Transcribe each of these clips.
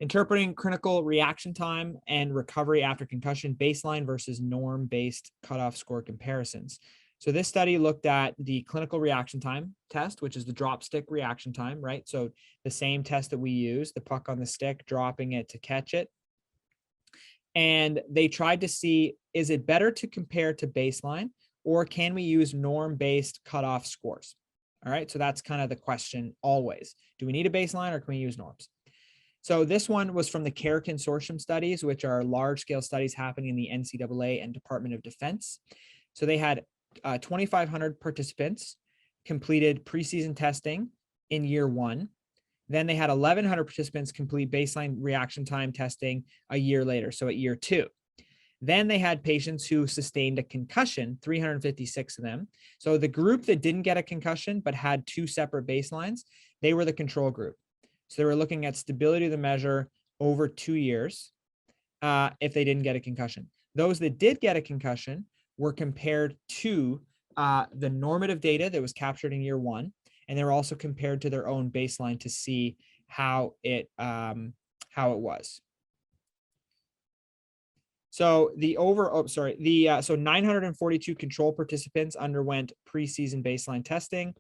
Interpreting clinical reaction time and recovery after concussion, baseline versus norm-based cutoff score comparisons. So this study looked at the clinical reaction time test, which is the drop stick reaction time, right? So the same test that we use, the puck on the stick, dropping it to catch it. And they tried to see, is it better to compare to baseline, or can we use norm-based cutoff scores? All right, so that's kind of the question always. Do we need a baseline or can we use norms? So this one was from the CARE Consortium studies, which are large-scale studies happening in the NCAA and Department of Defense. So they had 2,500 participants completed preseason testing in year one. Then they had 1,100 participants complete baseline reaction time testing a year later, so at year two. Then they had patients who sustained a concussion, 356 of them. So the group that didn't get a concussion but had two separate baselines, they were the control group. So they were looking at stability of the measure over 2 years if they didn't get a concussion. Those that did get a concussion were compared to the normative data that was captured in year one, and they were also compared to their own baseline to see how it was. So so 942 control participants underwent preseason baseline testing.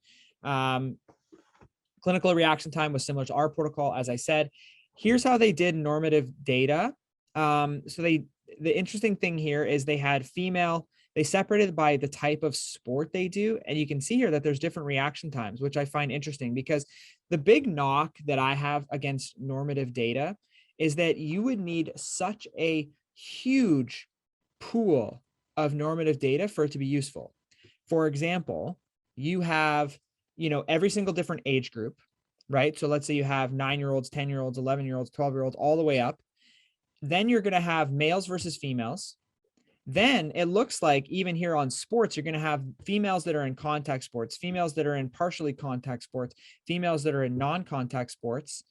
Clinical reaction time was similar to our protocol, as I said. Here's how they did normative data. The interesting thing here is they had they separated by the type of sport they do. And you can see here that there's different reaction times, which I find interesting, because the big knock that I have against normative data is that you would need such a huge pool of normative data for it to be useful. For example, you have, every single different age group, right? So let's say you have 9-year-olds, 10-year-olds, 11-year-olds, 12-year-olds, all the way up. Then you're going to have males versus females. Then it looks like even here on sports, you're going to have females that are in contact sports, females that are in partially contact sports, females that are in non-contact sports.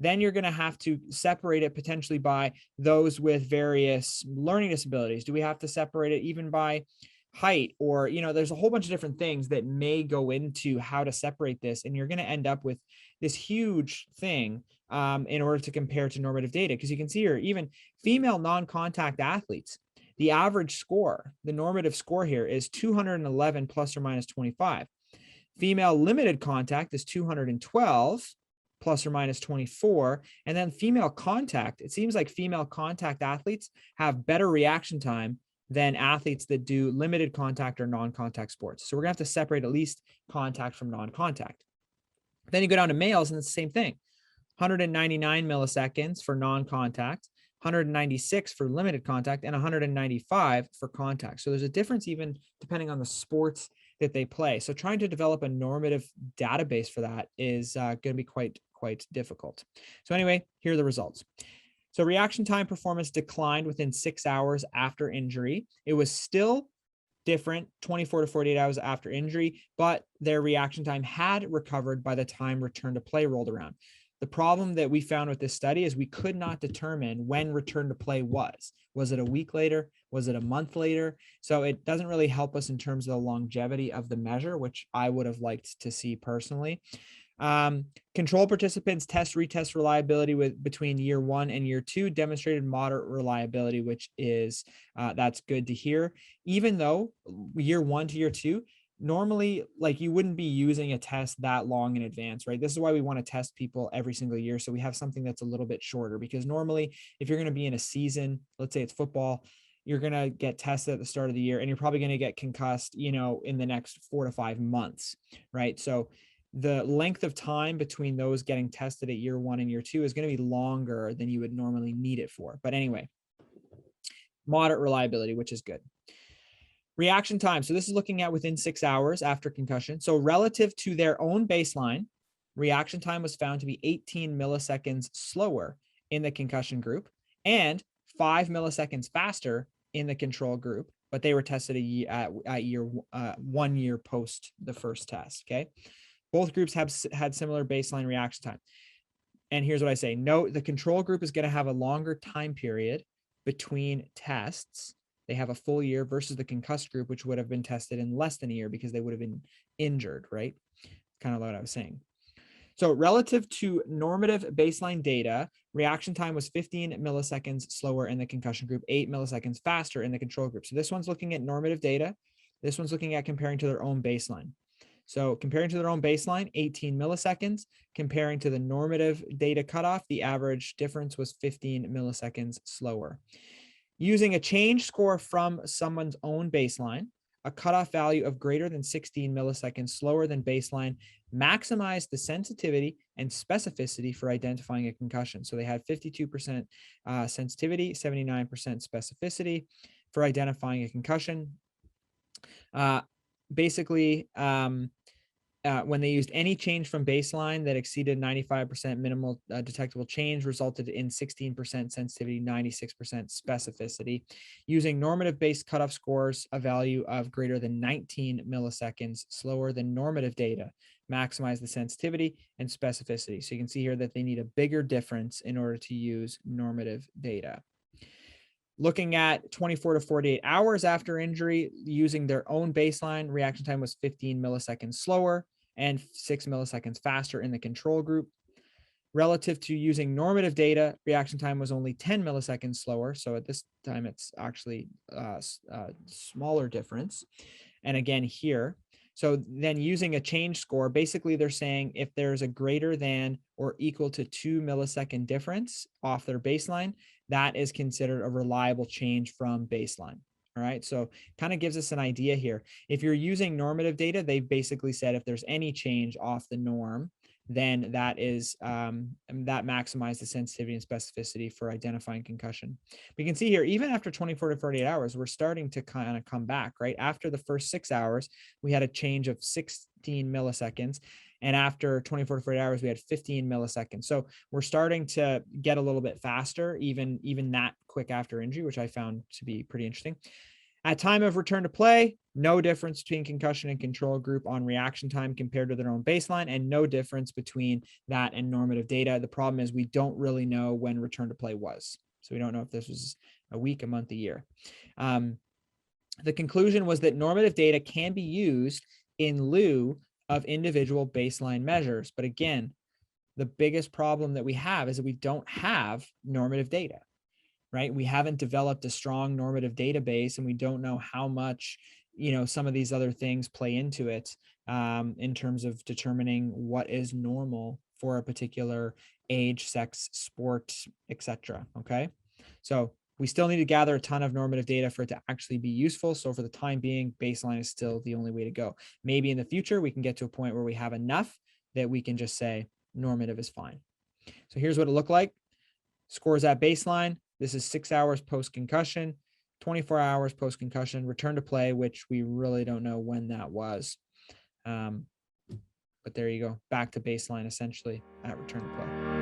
Then you're going to have to separate it potentially by those with various learning disabilities. Do we have to separate it even by height? Or, there's a whole bunch of different things that may go into how to separate this. And you're going to end up with this huge thing in order to compare to normative data. Because you can see here, even female non-contact athletes, the average score, the normative score here is 211 plus or minus 25. Female limited contact is 212 plus or minus 24. And then female contact, it seems like female contact athletes have better reaction time than athletes that do limited contact or non-contact sports. So we're gonna have to separate at least contact from non-contact. Then you go down to males and it's the same thing. 199 milliseconds for non-contact, 196 for limited contact, and 195 for contact. So there's a difference even depending on the sports that they play. So trying to develop a normative database for that is going to be quite difficult. So anyway, here are the results. So reaction time performance declined within 6 hours after injury. It was still different 24 to 48 hours after injury, but their reaction time had recovered by the time return to play rolled around. The problem that we found with this study is we could not determine when return to play was. Was it a week later? Was it a month later? So it doesn't really help us in terms of the longevity of the measure, which I would have liked to see personally. Control participants retest reliability between year one and year two demonstrated moderate reliability, which is that's good to hear. Even though year one to year two, normally, like, you wouldn't be using a test that long in advance, right? This is why we want to test people every single year. So we have something that's a little bit shorter, because normally if you're going to be in a season, let's say it's football, you're going to get tested at the start of the year and you're probably going to get concussed, in the next 4 to 5 months, right? So the length of time between those getting tested at year one and year two is going to be longer than you would normally need it for. But anyway, moderate reliability, which is good. Reaction time. So this is looking at within 6 hours after concussion. So relative to their own baseline, reaction time was found to be 18 milliseconds slower in the concussion group and 5 milliseconds faster in the control group, but they were tested at year 1 year post the first test. Okay. Both groups had similar baseline reaction time. And here's what I say. Note, the control group is going to have a longer time period between tests. They have a full year versus the concussed group, which would have been tested in less than a year because they would have been injured, right? Kind of what I was saying. So relative to normative baseline data, Reaction time was 15 milliseconds slower in the concussion group, 8 milliseconds faster in the control group. So this one's looking at normative data. This one's looking at comparing to their own baseline. So comparing to their own baseline, 18 milliseconds. Comparing to the normative data cutoff, the average difference was 15 milliseconds slower. Using a change score from someone's own baseline, a cutoff value of greater than 16 milliseconds slower than baseline maximized the sensitivity and specificity for identifying a concussion. So they had 52% sensitivity, 79% specificity for identifying a concussion. Basically, when they used any change from baseline that exceeded 95% minimal detectable change resulted in 16% sensitivity, 96% specificity. Using normative-based cutoff scores, a value of greater than 19 milliseconds slower than normative data maximize the sensitivity and specificity. So you can see here that they need a bigger difference in order to use normative data. Looking at 24 to 48 hours after injury, using their own baseline, reaction time was 15 milliseconds slower and 6 milliseconds faster in the control group. Relative to using normative data, reaction time was only 10 milliseconds slower. So at this time, it's actually a smaller difference. And again, here, so then using a change score, basically they're saying if there's a greater than or equal to 2 millisecond difference off their baseline, that is considered a reliable change from baseline. All right, so kind of gives us an idea here. If you're using normative data, they've basically said if there's any change off the norm, then that is that maximizes the sensitivity and specificity for identifying concussion. We can see here, even after 24 to 48 hours, we're starting to kind of come back, right? After the first 6 hours, we had a change of 16 milliseconds. And after 24 to 48 hours, we had 15 milliseconds. So we're starting to get a little bit faster, even that quick after injury, which I found to be pretty interesting. At time of return to play, no difference between concussion and control group on reaction time compared to their own baseline, and no difference between that and normative data. The problem is we don't really know when return to play was. So we don't know if this was a week, a month, a year. The conclusion was that normative data can be used in lieu of individual baseline measures. But again, the biggest problem that we have is that we don't have normative data. Right? We haven't developed a strong normative database, and we don't know how much, some of these other things play into it in terms of determining what is normal for a particular age, sex, sport, etc. Okay. So we still need to gather a ton of normative data for it to actually be useful. So for the time being, baseline is still the only way to go. Maybe in the future, we can get to a point where we have enough that we can just say normative is fine. So here's what it looked like. Scores at baseline. This is 6 hours post-concussion, 24 hours post-concussion, return to play, which we really don't know when that was. But there you go, back to baseline essentially at return to play.